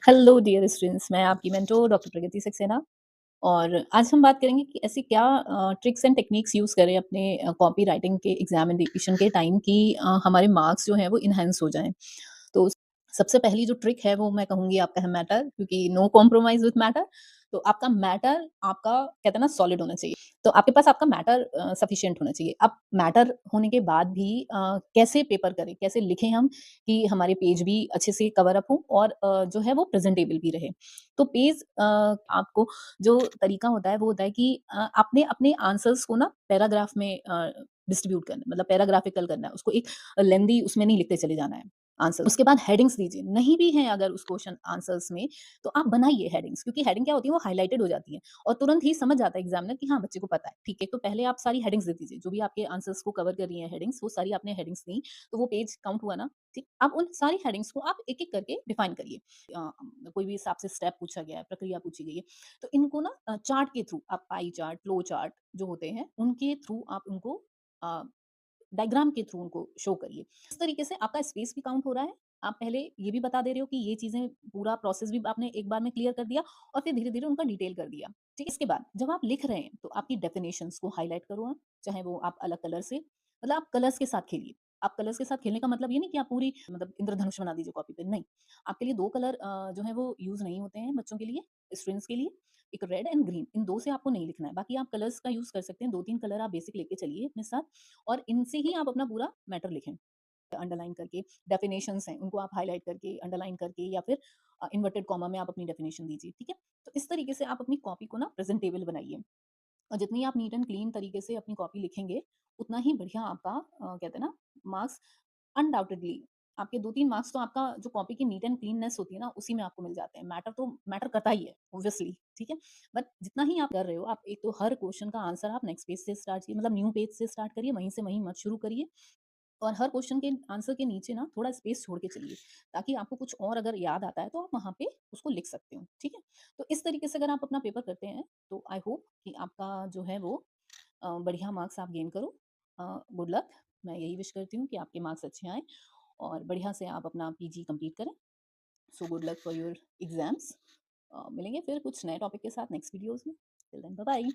Hello dear students, मैं आपकी mentor doctor प्रगति सक्सेना। और आज हम बात करेंगे कि ऐसी क्या ट्रिक्स एंड टेक्निक्स यूज़ करें अपने कॉपी राइटिंग के एग्जामिनेशन के टाइम कि हमारे मार्क्स जो हैं वो इन्हांस हो जाएं। तो सबसे पहली जो ट्रिक है वो मैं कहूँगी आपका है मैटर, क्योंकि नो कॉम्प्रोमाइज़ विथ मैटर। तो आपका मैटर आपका कहते हैं ना सॉलिड होना चाहिए। तो आपके पास आपका मैटर सफिशिएंट होना चाहिए। अब मैटर होने के बाद भी कैसे पेपर करें, कैसे लिखें हम कि हमारे पेज भी अच्छे से कवर अप हो और जो है वो प्रेज़ेंटेबल भी रहे। तो पेज आपको जो तरीका होता है वो होता है कि आपने अपने आंसर्स को ना पैराग्राफ में डिस्ट्रीब्यूट करना है, मतलब पैराग्राफिकल करना है। उसको एक लेंदी उसमें नहीं लिखते चले जाना है आंसर। उसके बाद हेडिंग्स दीजिए। नहीं भी हैं अगर उस क्वेश्चन आंसर्स में, तो आप बनाइए हेडिंग्स, क्योंकि हेडिंग क्या होती है वो हाइलाइटेड हो जाती है और तुरंत ही समझ जाता है एग्जामिनर कि हाँ, बच्चे को पता है। ठीक है, तो पहले आप सारी हेडिंग्स दे दीजिए। जो भी आपके आंसर्स को कवर कर रही हैं हेडिंग्स, वो सारी आपने हेडिंग्स दी, तो वो पेज काउंट हुआ ना। ठीक, अब उन सारी हेडिंग्स को आप एक-एक करके डिफाइन करिए। कोई भी हिसाब से स्टेप पूछा गया है, प्रक्रिया पूछी गई है, तो इनको ना चार्ट के थ्रू आप पाई चार्ट, फ्लो चार्ट जो होते हैं, उनके थ्रू आप उनको अ, डायग्राम के थ्रू उनको शो करिए। इस तरीके से आपका स्पेस भी काउंट हो रहा है। आप पहले ये भी बता दे रहे हो कि ये चीज़ें, पूरा प्रोसेस भी आपने एक बार में क्लियर कर दिया और फिर धीरे-धीरे उनका डिटेल कर दिया। ठीक है? इसके बाद जब आप लिख रहे हैं तो आपकी डेफिनिशंस को हाइलाइट करो आप, चाहे वो आप अलग कलर से, मतलब आप कलर्स के साथ खेलिए। आप कलर्स के साथ खेलने का मतलब ये नहीं कि आप पूरी मतलब इंद्रधनुष बना दीजिए कॉपी पे, नहीं। आपके लिए 2 कलर जो है वो यूज़ नहीं होते हैं बच्चों के लिए, स्टूडेंट्स के लिए। एक रेड एंड ग्रीन, इन 2 से आपको नहीं लिखना है। बाकी आप कलर्स का यूज़ कर सकते हैं, 2-3 कलर आप बेसिक लेके चलिए अपने साथ और इनसे ही आप अपना पूरा मैटर लिखें। अंडरलाइन करके डेफिनेशंस हैं, उनको आप हाइलाइट करके, अंडरलाइन करके या फिर इन्वर्टेड कॉमा में आप अपनी डेफिनेशन दीजिए, ठीक है? तो इस तरीके से आप अपनी कॉपी को ना प्रेज़ेंटेबल बनाइए और जितनी आप नीट एंड क्लीन तरीके से अपनी कॉपी लिखेंगे, उतना ही बढ़िया आपका कहते हैं ना मार्क्स अनडाउटेडली आपके 2-3 मार्क्स तो आपका जो कॉपी की नीट एंड क्लीननेस होती है ना, उसी में आपको मिल जाते हैं। मैटर तो मैटर करता ही है ऑब्वियसली, ठीक है? बट जितना ही आप कर रहे हो, आप एक तो हर क्वेश्चन का आंसर आप नेक्स्ट पेज से स्टार्ट कीजिए, मतलब न्यू पेज से स्टार्ट करिए, वहीं से वहीं मत शुरू करिए। और हर क्वेश्चन के आंसर के नीचे ना थोड़ा स्पेस छोड़ के चलिए, ताकि आपको कुछ और अगर याद आता है तो आप वहाँ पे उसको लिख सकते हो, ठीक है? तो इस तरीके से अगर आप अपना पेपर करते हैं, तो आई होप कि आपका जो है वो बढ़िया मार्क्स आप गेन करो। Good luck. मैं यही विश करती हूँ कि आपके मार्क्स अच्छे आएँ और बढ़िया से आप अपना पीजी कंप्लीट करें। So good luck for your exams. मिलेंगे फिर कुछ नए टॉपिक के साथ नेक्स्ट वीडियोज़ में। Till then bye bye.